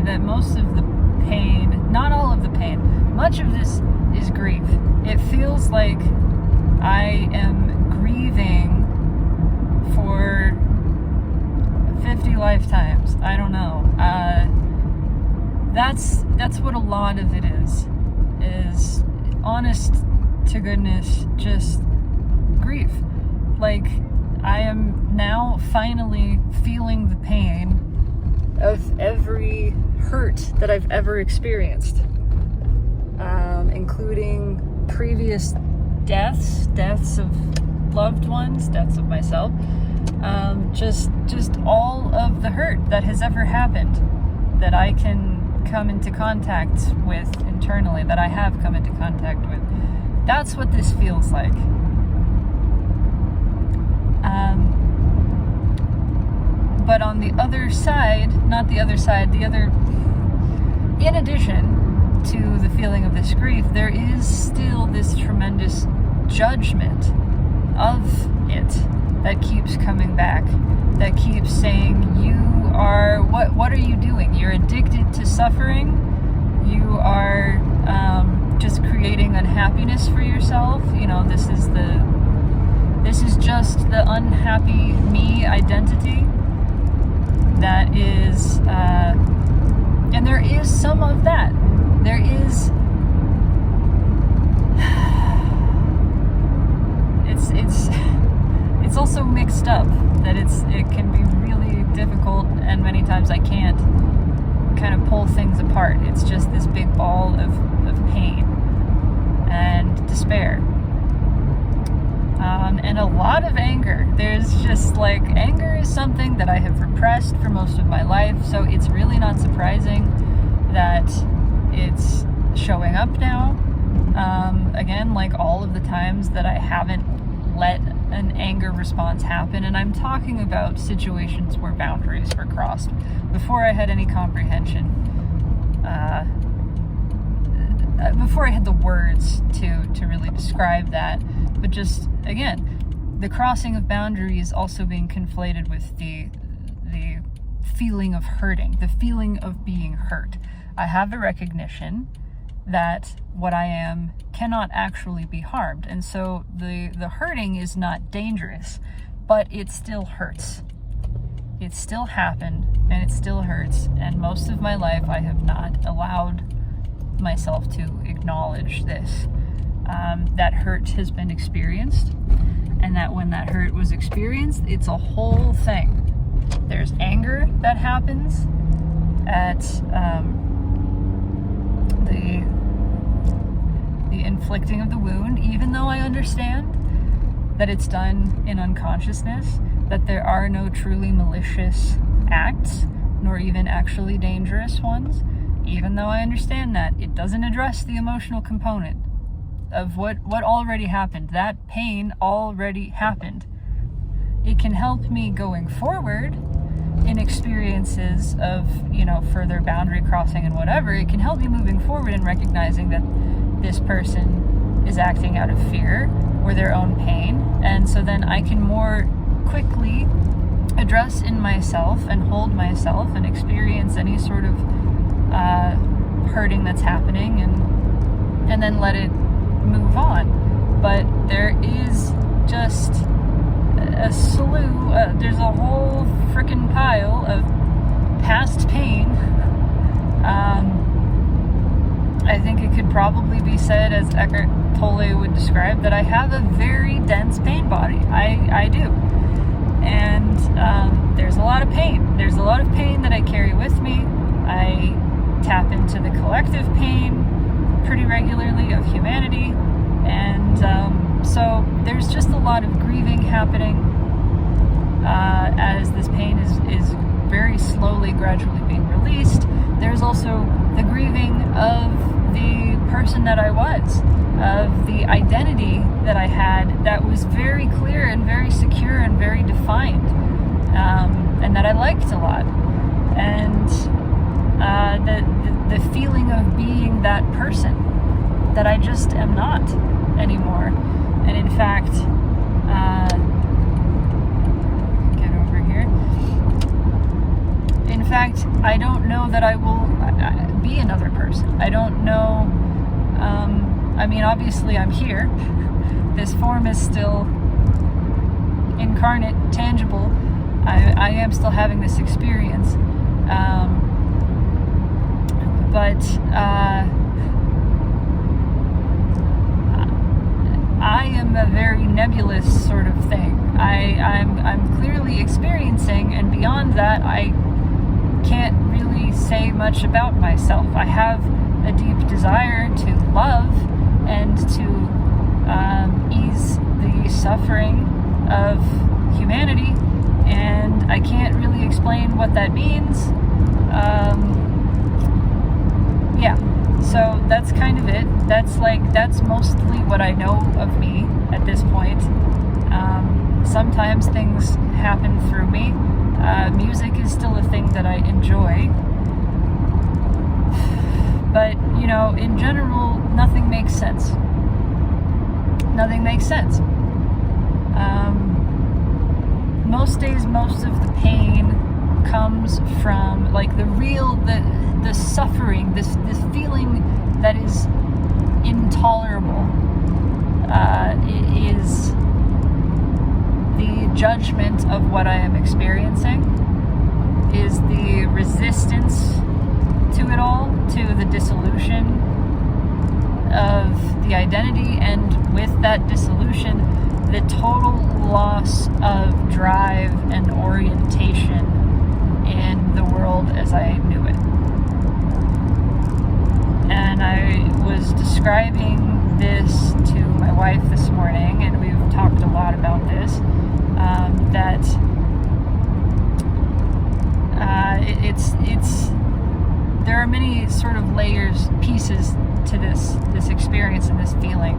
that most of the pain, not all of the pain, much of this is grief. It feels like I am grieving for 50 lifetimes. I don't know. That's what a lot of it is honest to goodness, just grief. Like, I am now finally feeling the pain of every hurt that I've ever experienced, including previous deaths of loved ones, deaths of myself, just all of the hurt that has ever happened that I can come into contact with internally, that I have come into contact with. That's what this feels like. But on the other side, in addition to the feeling of this grief, there is still this tremendous judgment of it that keeps coming back, that keeps saying, what are you doing? You're addicted to suffering. You are just creating unhappiness for yourself. You know, this is just the unhappy me identity that is, and there is some of that. There is, it's also mixed up, that it can be really difficult, and many times I can't kind of pull things apart. It's just this big ball of pain and despair. And a lot of anger. There's just like, anger is something that I have repressed for most of my life, so it's really not surprising that it's showing up now. Again, like all of the times that I haven't let an anger response happen, and I'm talking about situations where boundaries were crossed before I had any comprehension, before I had the words to really describe that. But just, again, the crossing of boundaries also being conflated with the feeling of hurting, the feeling of being hurt. I have a recognition that what I am cannot actually be harmed, and so the hurting is not dangerous, but it still hurts. It still happened, and it still hurts, and most of my life I have not allowed myself to acknowledge this. That hurt has been experienced, and that when that hurt was experienced, it's a whole thing. There's anger that happens at the inflicting of the wound, even though I understand that it's done in unconsciousness, that there are no truly malicious acts, nor even actually dangerous ones. Even though I understand that, it doesn't address the emotional component of what already happened. That pain already happened. It can help me going forward in experiences of, further boundary crossing and whatever. It can help me moving forward in recognizing that this person is acting out of fear or their own pain, and so then I can more quickly address in myself and hold myself and experience any sort of hurting that's happening, and then let it move on. But there is just a slew, there's a whole frickin' pile of past pain. I think it could probably be said, as Eckhart Tolle would describe, that I have a very dense pain body. I do. And there's a lot of pain. There's a lot of pain that I carry with me. I tap into the collective pain pretty regularly of humanity. And so there's just a lot of grieving happening as this pain is very slowly, gradually being released. There's also the grieving of the person that I was, of the identity that I had that was very clear and very secure and very defined, and that I liked a lot. And the feeling of being that person that I just am not anymore. And in fact, get over here. In fact, I don't know that I will be another person. I don't know. I mean, obviously I'm here. This form is still incarnate, tangible. I am still having this experience. But I am a very nebulous sort of thing. I'm clearly experiencing, and beyond that, I can't really say much about myself. I have a deep desire to love and to ease the suffering of humanity, and I can't really explain what that means. Yeah, so that's kind of it. That's mostly what I know of me at this point. Sometimes things happen through me. Music is still a thing that I enjoy. But, you know, in general, nothing makes sense. Nothing makes sense. Most days, most of the pain comes from, like, the suffering, this feeling that is intolerable. It is the judgment of what I am experiencing, is the resistance to it all, to the dissolution of the identity, and with that dissolution, the total loss of drive and orientation in the world as I knew it. And I was describing this to my wife this morning, and we've talked a lot about this, that it's there are many sort of layers, pieces to this experience and this feeling.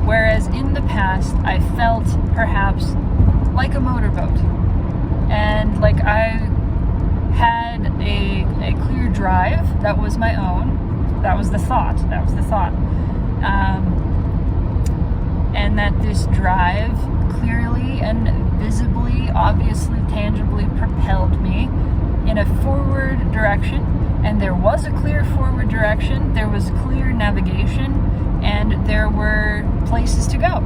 Whereas in the past, I felt perhaps like a motorboat, and like I had a clear drive that was my own. That was the thought. And that this drive clearly and visibly, obviously, tangibly propelled me in a forward direction. And there was a clear forward direction, there was clear navigation, and there were places to go.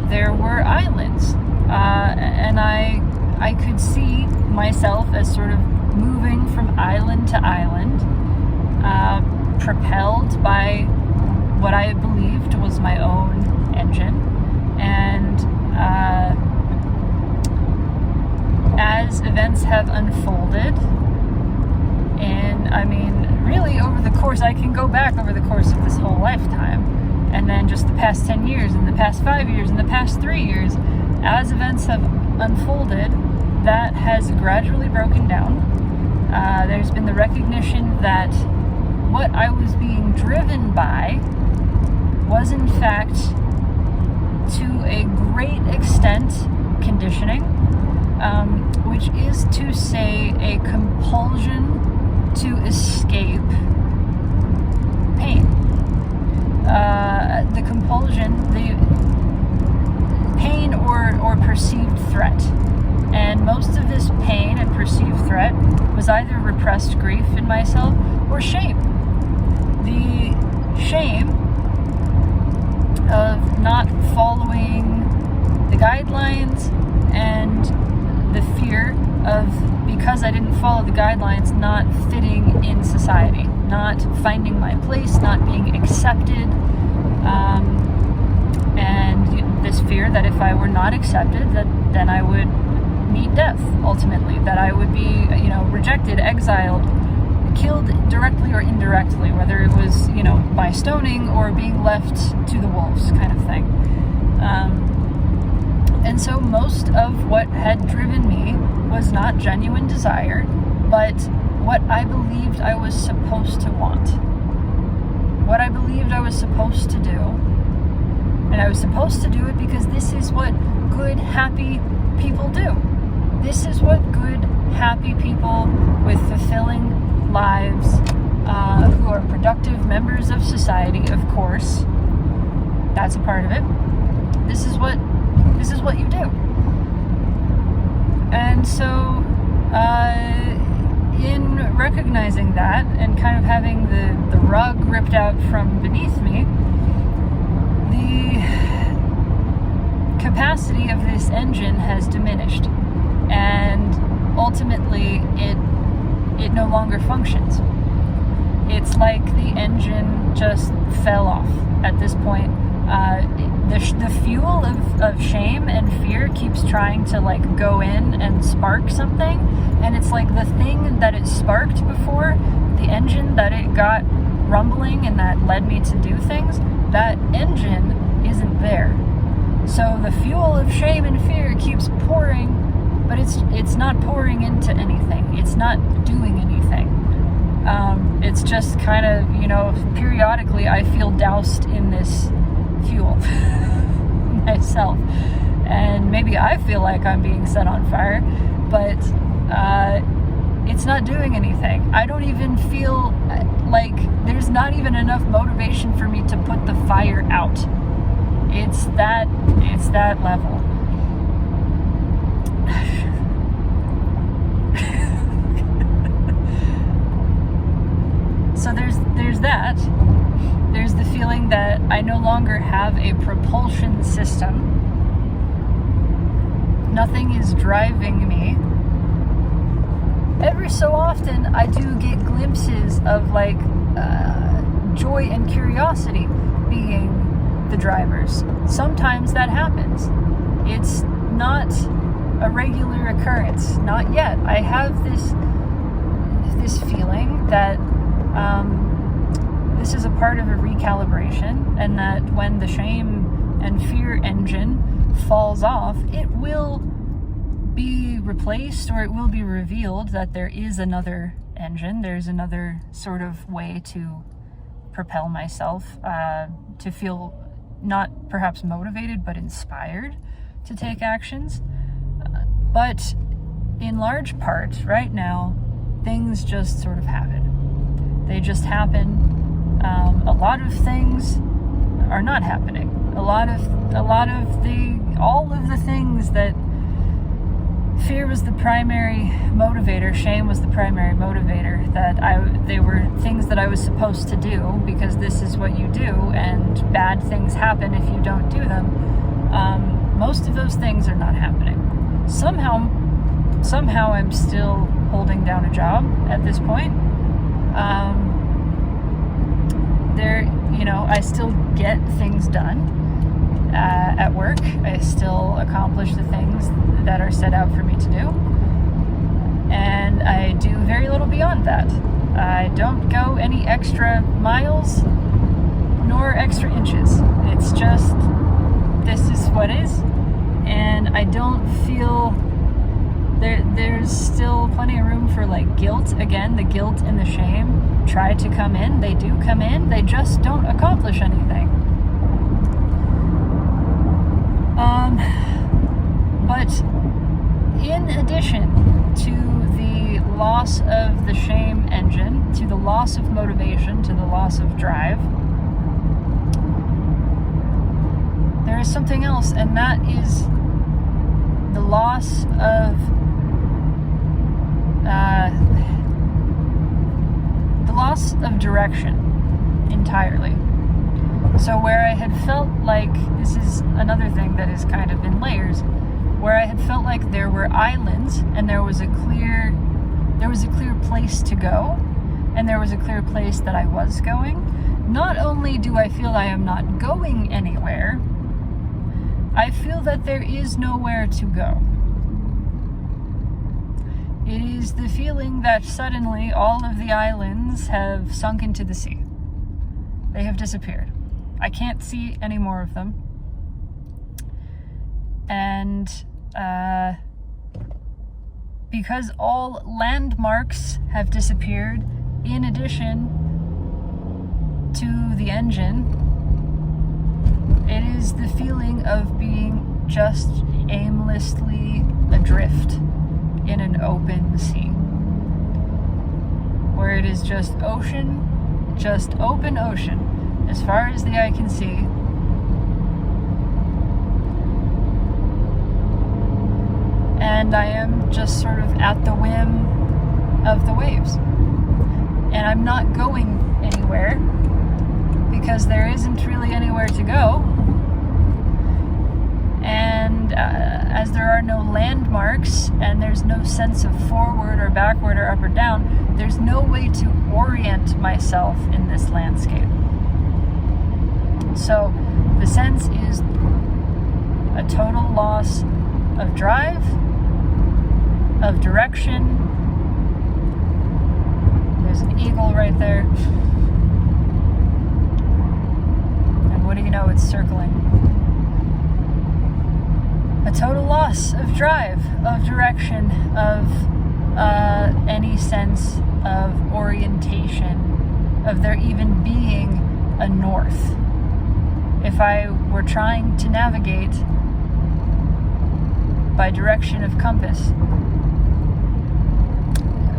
There were islands. And I could see myself as sort of moving from island to island, propelled by what I believed was my own engine. And as events have unfolded, and I mean, really over the course, I can go back over the course of this whole lifetime, and then just the past 10 years, and the past 5 years, and the past 3 years, as events have unfolded, that has gradually broken down. There's been the recognition that what I was being driven by was in fact, to a great extent, conditioning, which is to say a compulsion to escape pain. The compulsion, the pain or perceived threat. And most of this pain and perceived threat was either repressed grief in myself or shame. The shame of not following the guidelines, and the fear of, because I didn't follow the guidelines, not fitting in society, not finding my place, not being accepted, and this fear that if I were not accepted, that then I would meet death, ultimately, that I would be, rejected, exiled, killed directly or indirectly, whether it was, by stoning or being left to the wolves, kind of thing. And so most of what had driven me was not genuine desire, but what I believed I was supposed to want. What I believed I was supposed to do. And I was supposed to do it because this is what good, happy people do. This is what good, happy people with fulfilling lives, who are productive members of society, of course. That's a part of it. This is what you do. And so, in recognizing that and kind of having the rug ripped out from beneath me, the capacity of this engine has diminished, and ultimately it no longer functions. It's like the engine just fell off at this point. The fuel of shame and fear keeps trying to like go in and spark something, and it's like the thing that it sparked before, the engine that it got rumbling and that led me to do things, that engine isn't there. So the fuel of shame and fear keeps pouring, but it's not pouring into anything. It's not doing anything. It's just kind of, periodically I feel doused in this fuel myself, and maybe I feel like I'm being set on fire, but it's not doing anything. I don't even feel like there's not even enough motivation for me to put the fire out. It's that level. So there's that. There's the feeling that I no longer have a propulsion system. Nothing is driving me. Every so often, I do get glimpses of like joy and curiosity being the drivers. Sometimes that happens. It's not a regular occurrence. Not yet. I have this feeling that this is a part of a recalibration, and that when the shame and fear engine falls off, it will be replaced, or it will be revealed that there is another engine. There's another sort of way to propel myself, to feel not perhaps motivated, but inspired to take actions. But in large part, right now, things just sort of happen. They just happen. A lot of things are not happening. All of the things that fear was the primary motivator, shame was the primary motivator, they were things that I was supposed to do because this is what you do, and bad things happen if you don't do them. Most of those things are not happening. Somehow I'm still holding down a job at this point. I still get things done at work. I still accomplish the things that are set out for me to do. And I do very little beyond that. I don't go any extra miles nor extra inches. It's just, this is what is. And I don't feel... There's still plenty of room for like guilt. Again, the guilt and the shame try to come in. They do come in. They just don't accomplish anything. But in addition to the loss of the shame engine, to the loss of motivation, to the loss of drive, there is something else, and that is the loss of direction entirely. So where I had felt like, this is another thing that is kind of in layers, where I had felt like there were islands and there was a clear place to go, and there was a clear place that I was going. Not only do I feel I am not going anywhere, I feel that there is nowhere to go. It is the feeling that suddenly all of the islands have sunk into the sea. They have disappeared. I can't see any more of them. And because all landmarks have disappeared, in addition to the engine, it is the feeling of being just aimlessly adrift in an open sea, where it is just ocean, just open ocean, as far as the eye can see. And I am just sort of at the whim of the waves. And I'm not going anywhere because there isn't really anywhere to go. And as there are no landmarks and there's no sense of forward or backward or up or down, there's no way to orient myself in this landscape. So the sense is a total loss of drive, of direction. There's an eagle right there. And what do you know, it's circling. A total loss of drive, of direction, of any sense of orientation, of there even being a north. If I were trying to navigate by direction of compass,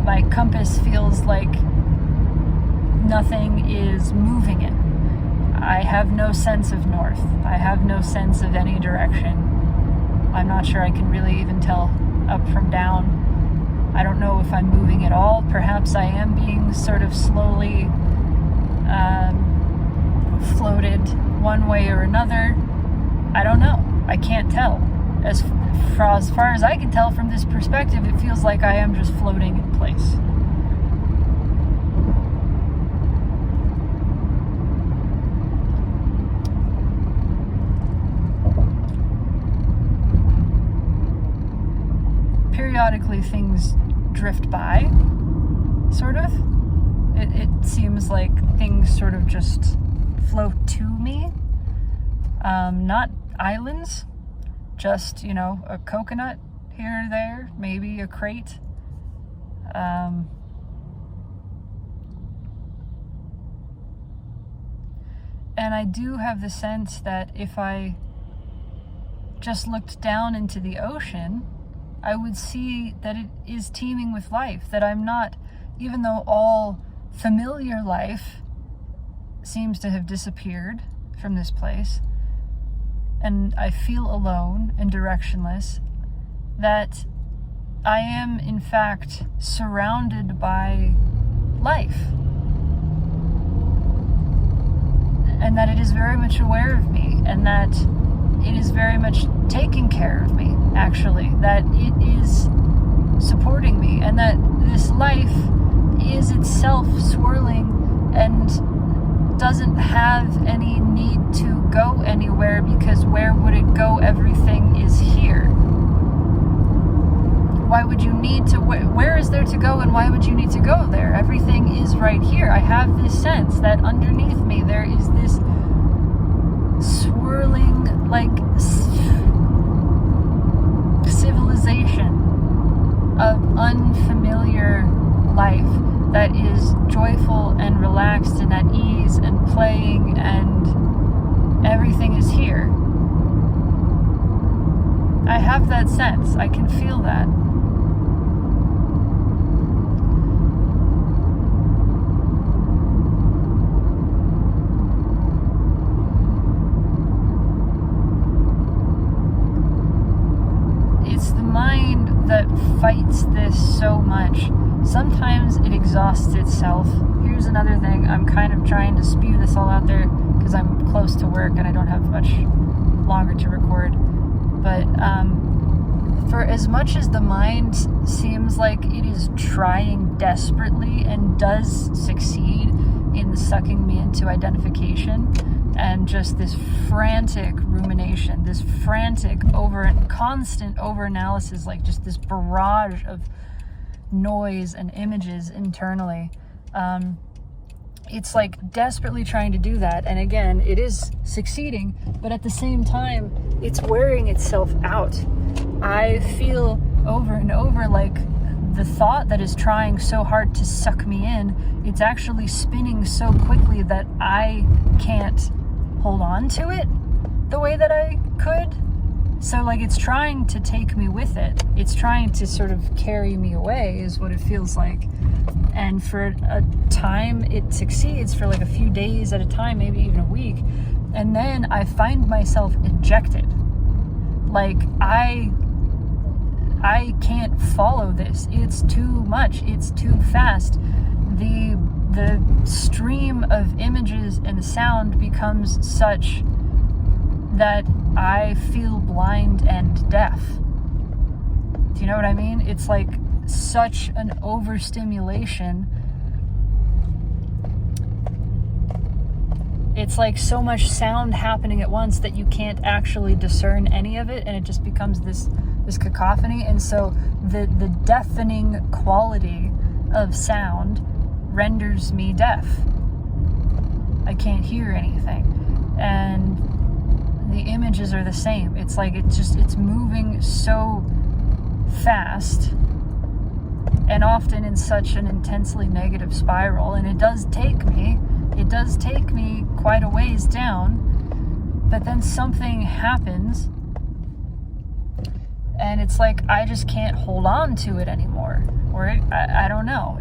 my compass feels like nothing is moving it. I have no sense of north. I have no sense of any direction. I'm not sure I can really even tell up from down. I don't know if I'm moving at all. Perhaps I am being sort of slowly floated one way or another. I don't know. I can't tell. As far as I can tell from this perspective, it feels like I am just floating in place. Periodically things drift by, sort of. It seems like things sort of just float to me. Not islands, just, a coconut here or there, maybe a crate. And I do have the sense that if I just looked down into the ocean, I would see that it is teeming with life, that I'm not, even though all familiar life seems to have disappeared from this place, and I feel alone and directionless, that I am in fact surrounded by life, and that it is very much aware of me, and that it is very much taking care of me, actually, that it is supporting me, and that this life is itself swirling and doesn't have any need to go anywhere, because where would it go? Everything is here. Why would you need to, where is there to go, and why would you need to go there? Everything is right here. I have this sense that underneath me there is this swirling, like, civilization of unfamiliar life that is joyful and relaxed and at ease and playing, and everything is here. I have that sense. I can feel that. It's the mind that fights this so much. Sometimes it exhausts itself. Here's another thing. I'm kind of trying to spew this all out there because I'm close to work and I don't have much longer to record. But for as much as the mind seems like it is trying desperately and does succeed in sucking me into identification and just this frantic rumination, this frantic constant over-analysis, like just this barrage of noise and images internally, it's like desperately trying to do that, and again, it is succeeding, but at the same time, it's wearing itself out. I feel over and over like the thought that is trying so hard to suck me in, it's actually spinning so quickly that I can't hold on to it the way that I could. So like it's trying to take me with it. It's trying to sort of carry me away is what it feels like. And for a time it succeeds, for like a few days at a time, maybe even a week. And then I find myself ejected. Like I can't follow this. It's too much. It's too fast. The stream of images and sound becomes such that I feel blind and deaf. Do you know what I mean? It's like such an overstimulation. It's like so much sound happening at once that you can't actually discern any of it, and it just becomes this cacophony. And so the deafening quality of sound renders me deaf. I can't hear anything. And the images are the same. It's like it's moving so fast, and often in such an intensely negative spiral. And it does take me quite a ways down, but then something happens, and it's like I just can't hold on to it anymore, or I don't know.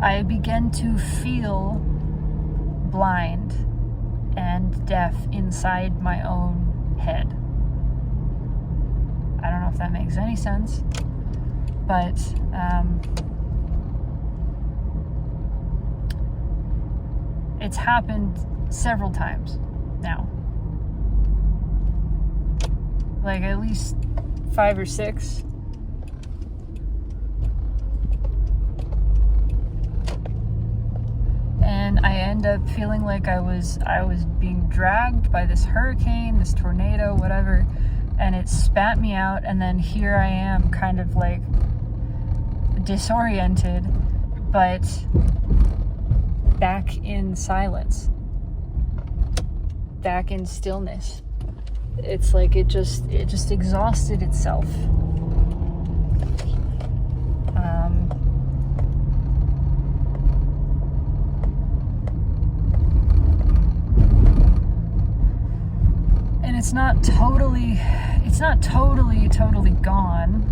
I begin to feel blind and deaf inside my own head. I don't know if that makes any sense, but it's happened several times now. Like at least 5 or 6. And I end up feeling like I was being dragged by this hurricane, this tornado, whatever, and it spat me out, and then here I am kind of like disoriented, but back in silence, back in stillness. It's like it just exhausted itself. And it's not totally gone.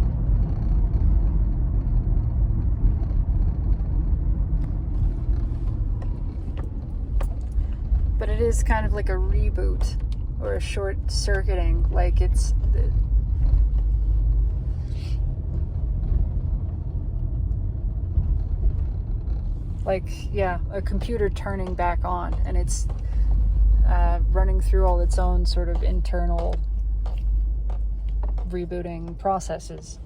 But it is kind of like a reboot or a short circuiting, like it's a computer turning back on, and it's running through all its own sort of internal rebooting processes.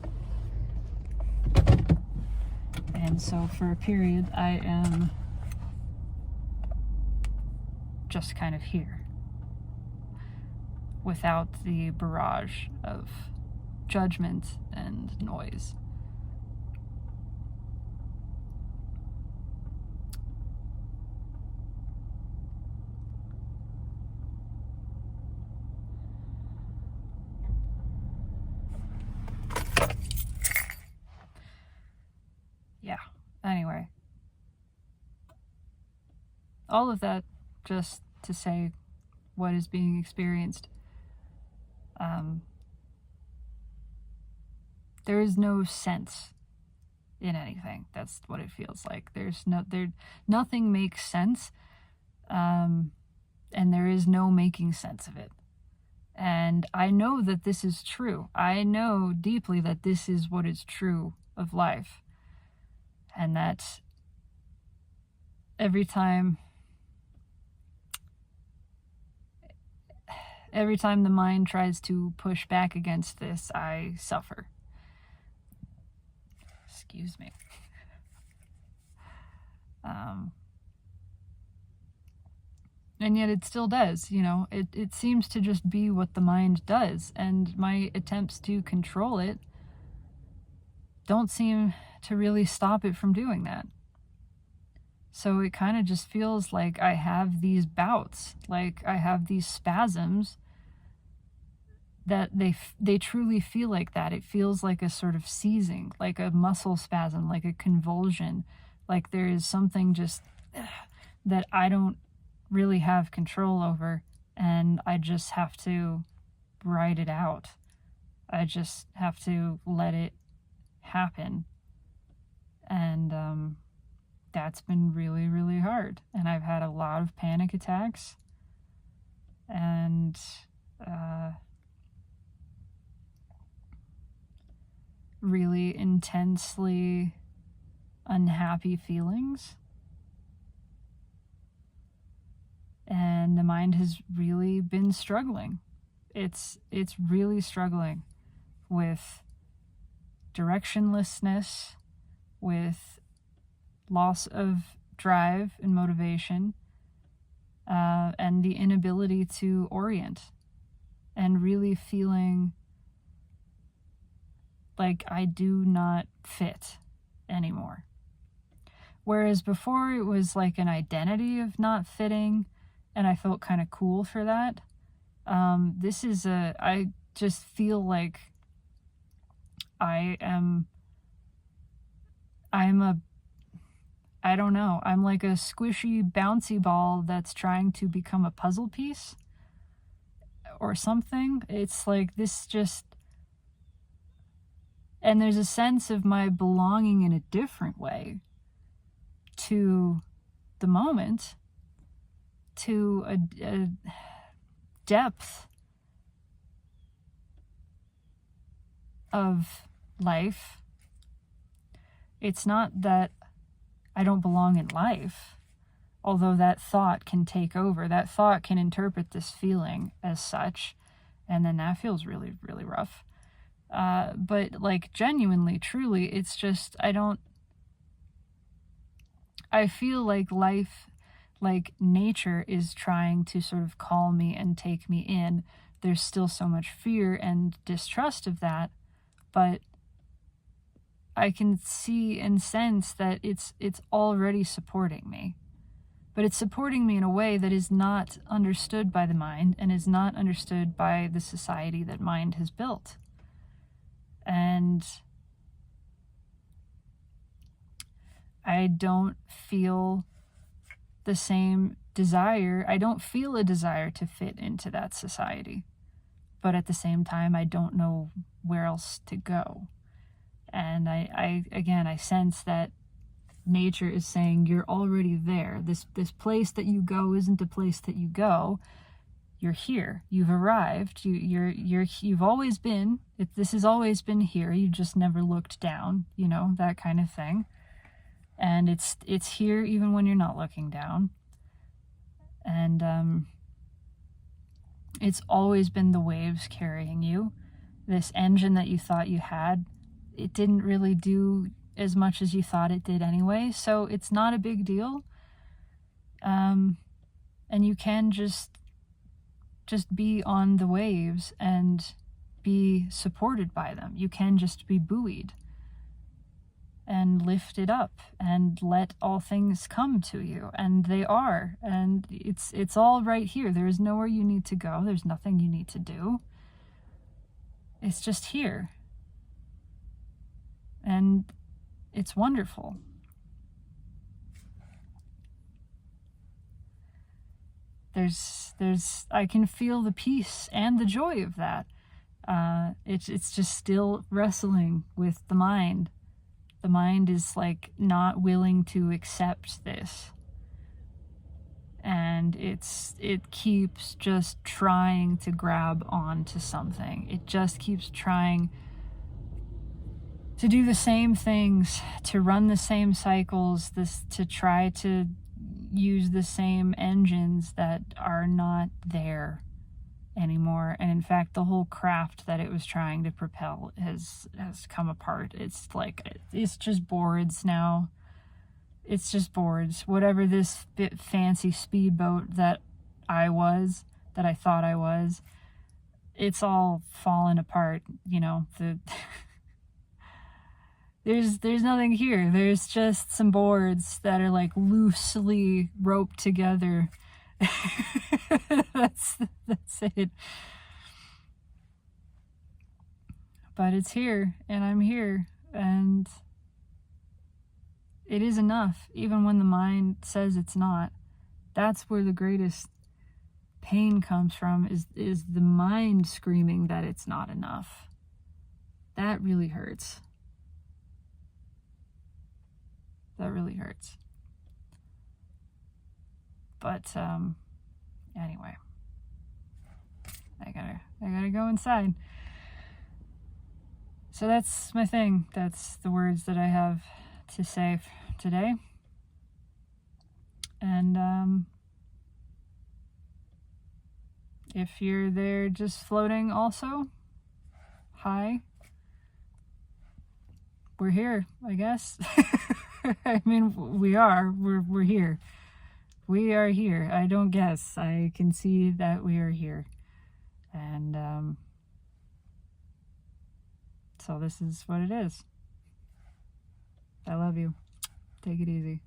And so for a period I am just kind of here, without the barrage of judgment and noise. Yeah, anyway. All of that just to say what is being experienced. There is no sense in anything. That's what it feels like. Nothing makes sense, and there is no making sense of it. And I know that this is true. I know deeply that this is what is true of life, and that every time the mind tries to push back against this, I suffer. Excuse me. And yet it still does, it seems to just be what the mind does, and my attempts to control it don't seem to really stop it from doing that. So it kind of just feels like I have these bouts, like I have these spasms, that they truly feel like that. It feels like a sort of seizing, like a muscle spasm, like a convulsion, like there is something just that I don't really have control over, and I just have to ride it out. I just have to let it happen. And that's been really, really hard. And I've had a lot of panic attacks, and really intensely unhappy feelings. And the mind has really been struggling. It's really struggling with directionlessness, with loss of drive and motivation, and the inability to orient, and really feeling like I do not fit anymore. Whereas before it was like an identity of not fitting, and I felt kind of cool for that. I just feel like I don't know, I'm like a squishy, bouncy ball that's trying to become a puzzle piece or something. It's like this just, and there's a sense of my belonging in a different way to the moment, to a depth of life. It's not that I don't belong in life, although that thought can take over. That thought can interpret this feeling as such, and then that feels really, really rough. But like genuinely, truly, it's just, I feel like life, like nature is trying to sort of call me and take me in. There's still so much fear and distrust of that, but I can see and sense that it's already supporting me. But it's supporting me in a way that is not understood by the mind and is not understood by the society that mind has built. And I don't feel the same desire. I don't feel a desire to fit into that society. But at the same time, I don't know where else to go. And I sense that nature is saying, you're already there. This place that you go isn't the place that you go. You're here. You've arrived. You've always been. This has always been here. You just never looked down. You know, that kind of thing. And it's here even when you're not looking down. And it's always been the waves carrying you. This engine that you thought you had, it didn't really do as much as you thought it did anyway, so it's not a big deal. And you can just be on the waves and be supported by them. You can just be buoyed and lifted up and let all things come to you, and they are, and it's all right here. There is nowhere you need to go. There's nothing you need to do. It's just here. And it's wonderful. I can feel the peace and the joy of that. It's just still wrestling with the mind. The mind is like not willing to accept this. And it keeps just trying to grab onto something. It just keeps trying to do the same things, to run the same cycles, to try to use the same engines that are not there anymore. And in fact, the whole craft that it was trying to propel has come apart. It's just boards now. It's just boards. Whatever this bit fancy speedboat that I thought I was, it's all fallen apart, you know. There's nothing here. There's just some boards that are like loosely roped together. That's it. But it's here, and I'm here, and it is enough, even when the mind says it's not. That's where the greatest pain comes from, is the mind screaming that it's not enough. That really hurts. That really hurts. But anyway, I gotta go inside. So that's my thing. That's the words that I have to say today. And if you're there just floating also, hi. We're here, I guess. I mean, we are. We're here. We are here. I don't guess. I can see that we are here. And so this is what it is. I love you. Take it easy.